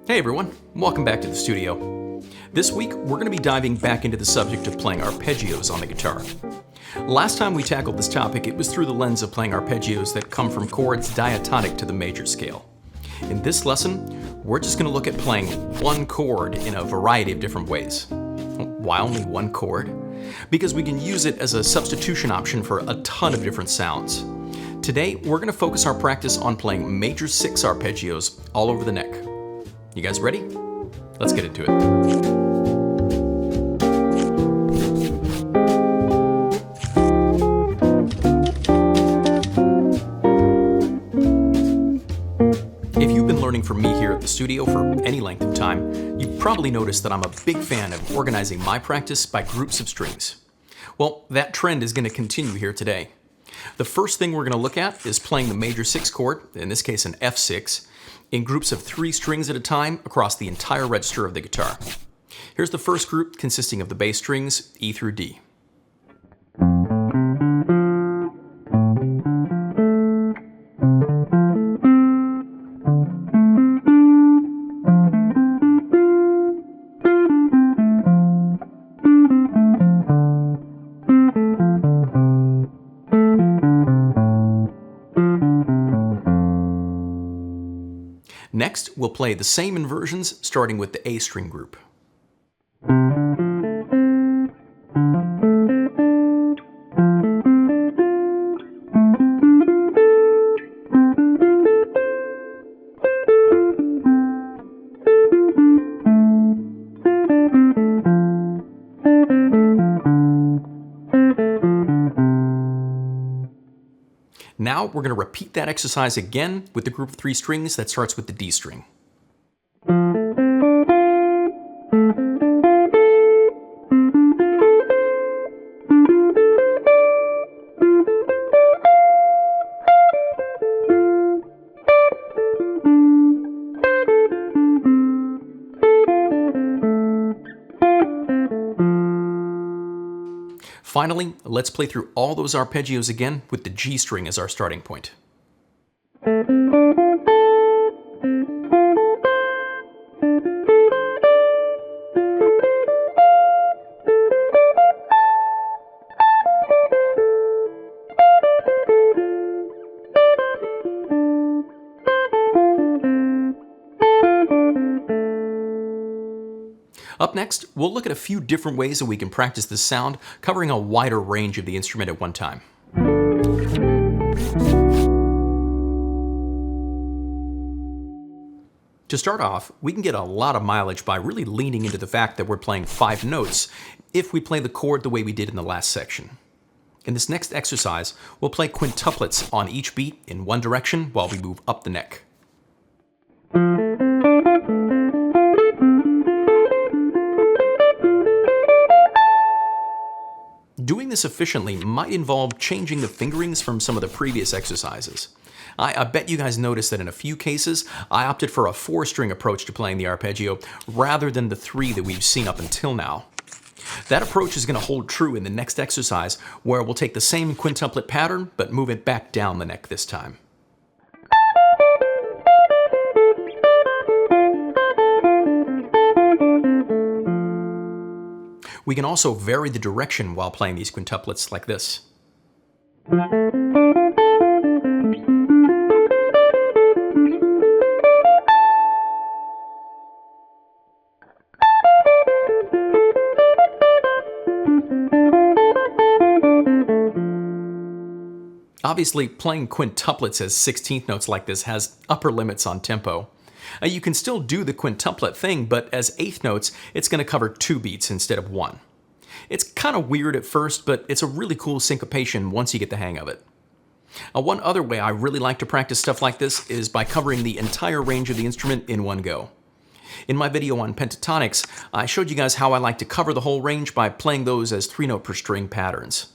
Hey everyone, welcome back to the studio. This week, we're going to be diving back into the subject of playing arpeggios on the guitar. Last time we tackled this topic, it was through the lens of playing arpeggios that come from chords diatonic to the major scale. In this lesson, we're just going to look at playing one chord in a variety of different ways. Why only one chord? Because we can use it as a substitution option for a ton of different sounds. Today, we're going to focus our practice on playing major 6 arpeggios all over the neck. You guys ready? Let's get into it. If you've been learning from me here at the studio for any length of time, you've probably noticed that I'm a big fan of organizing my practice by groups of strings. Well, that trend is going to continue here today. The first thing we're going to look at is playing the major 6 chord, in this case an F6, in groups of 3 strings at a time across the entire register of the guitar. Here's the first group consisting of the bass strings E through D. Next, we'll play the same inversions starting with the A string group. Now we're going to repeat that exercise again with the group of 3 strings that starts with the D string. Finally, let's play through all those arpeggios again with the G string as our starting point. Up next, we'll look at a few different ways that we can practice this sound, covering a wider range of the instrument at one time. To start off, we can get a lot of mileage by really leaning into the fact that we're playing 5 notes if we play the chord the way we did in the last section. In this next exercise, we'll play quintuplets on each beat in one direction while we move up the neck. Doing this efficiently might involve changing the fingerings from some of the previous exercises. I bet you guys noticed that in a few cases, I opted for a 4-string approach to playing the arpeggio rather than the 3 that we've seen up until now. That approach is going to hold true in the next exercise, where we'll take the same quintuplet pattern, but move it back down the neck this time. We can also vary the direction while playing these quintuplets like this. Obviously, playing quintuplets as 16th notes like this has upper limits on tempo. You can still do the quintuplet thing, but as 8th notes, it's going to cover 2 beats instead of 1. It's kind of weird at first, but it's a really cool syncopation once you get the hang of it. One other way I really like to practice stuff like this is by covering the entire range of the instrument in one go. In my video on pentatonics, I showed you guys how I like to cover the whole range by playing those as 3-note per string patterns.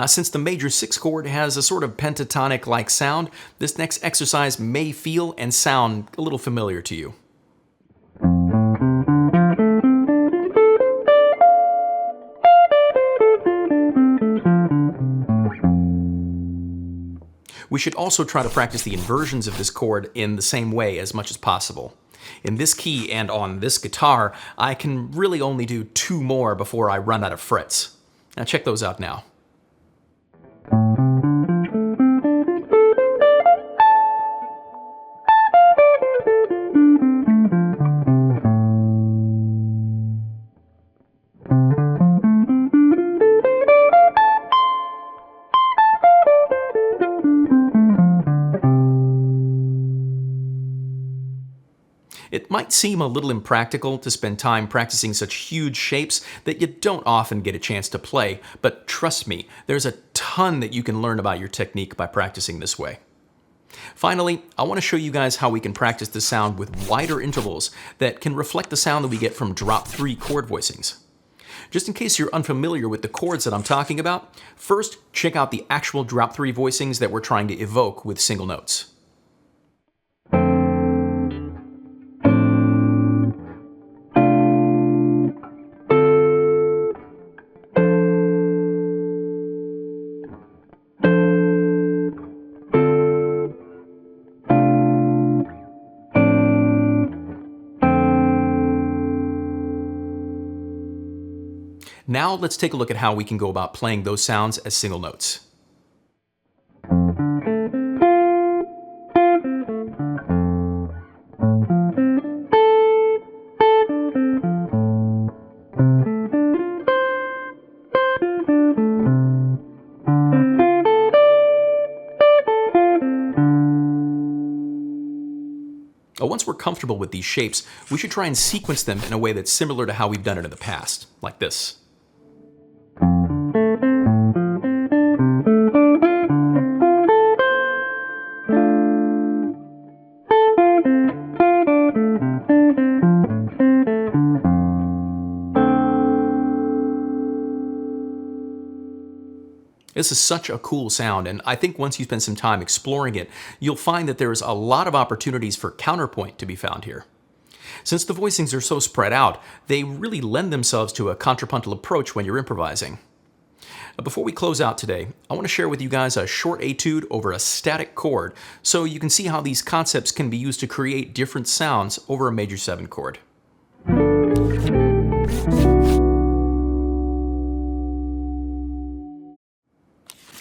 Since the major 6 chord has a sort of pentatonic-like sound, this next exercise may feel and sound a little familiar to you. We should also try to practice the inversions of this chord in the same way as much as possible. In this key and on this guitar, I can really only do 2 more before I run out of frets. Now check those out now. It might seem a little impractical to spend time practicing such huge shapes that you don't often get a chance to play, but trust me, there's a ton that you can learn about your technique by practicing this way. Finally, I want to show you guys how we can practice the sound with wider intervals that can reflect the sound that we get from drop 3 chord voicings. Just in case you're unfamiliar with the chords that I'm talking about, first check out the actual drop 3 voicings that we're trying to evoke with single notes. Now let's take a look at how we can go about playing those sounds as single notes. Once we're comfortable with these shapes, we should try and sequence them in a way that's similar to how we've done it in the past, like this. This is such a cool sound, and I think once you spend some time exploring it, you'll find that there's a lot of opportunities for counterpoint to be found here. Since the voicings are so spread out, they really lend themselves to a contrapuntal approach when you're improvising. Before we close out today, I want to share with you guys a short etude over a static chord so you can see how these concepts can be used to create different sounds over a major 7 chord.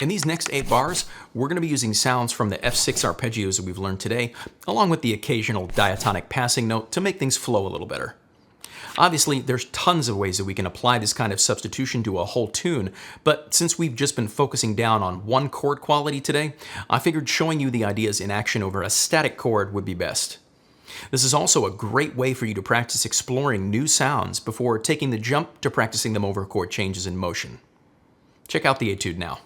In these next 8 bars, we're going to be using sounds from the F6 arpeggios that we've learned today, along with the occasional diatonic passing note to make things flow a little better. Obviously, there's tons of ways that we can apply this kind of substitution to a whole tune, but since we've just been focusing down on one chord quality today, I figured showing you the ideas in action over a static chord would be best. This is also a great way for you to practice exploring new sounds before taking the jump to practicing them over chord changes in motion. Check out the etude now.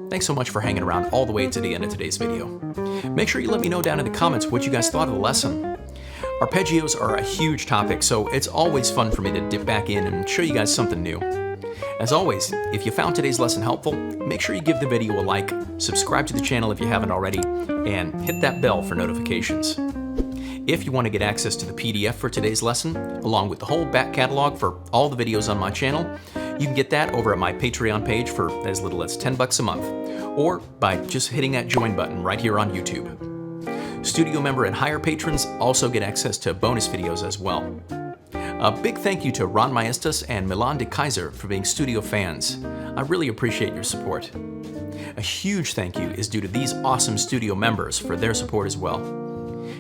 Thanks so much for hanging around all the way to the end of today's video. Make sure you let me know down in the comments what you guys thought of the lesson. Arpeggios are a huge topic, so it's always fun for me to dip back in and show you guys something new. As always, if you found today's lesson helpful, make sure you give the video a like, subscribe to the channel if you haven't already, and hit that bell for notifications. If you want to get access to the PDF for today's lesson, along with the whole back catalog for all the videos on my channel, you can get that over at my Patreon page for as little as $10 a month, or by just hitting that join button right here on YouTube. Studio member and higher patrons also get access to bonus videos as well. A big thank you to Ron Maj6 and Milan de Kaiser for being studio fans. I really appreciate your support. A huge thank you is due to these awesome studio members for their support as well.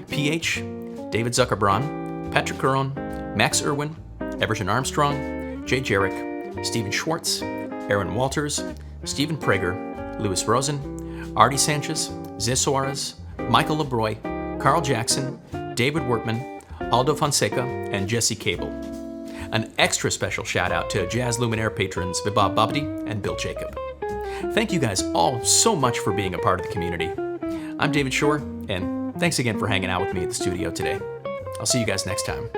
PH, David Zuckerbrand, Patrick Curran, Max Irwin, Everton Armstrong, Jay Jarek, Stephen Schwartz, Aaron Walters, Stephen Prager, Louis Rosen, Artie Sanchez, Zé Soares, Michael LeBroy, Carl Jackson, David Workman, Aldo Fonseca, and Jesse Cable. An extra special shout out to Jazz Luminaire patrons Vibab Babdi and Bill Jacob. Thank you guys all so much for being a part of the community. I'm David Shore, and thanks again for hanging out with me at the studio today. I'll see you guys next time.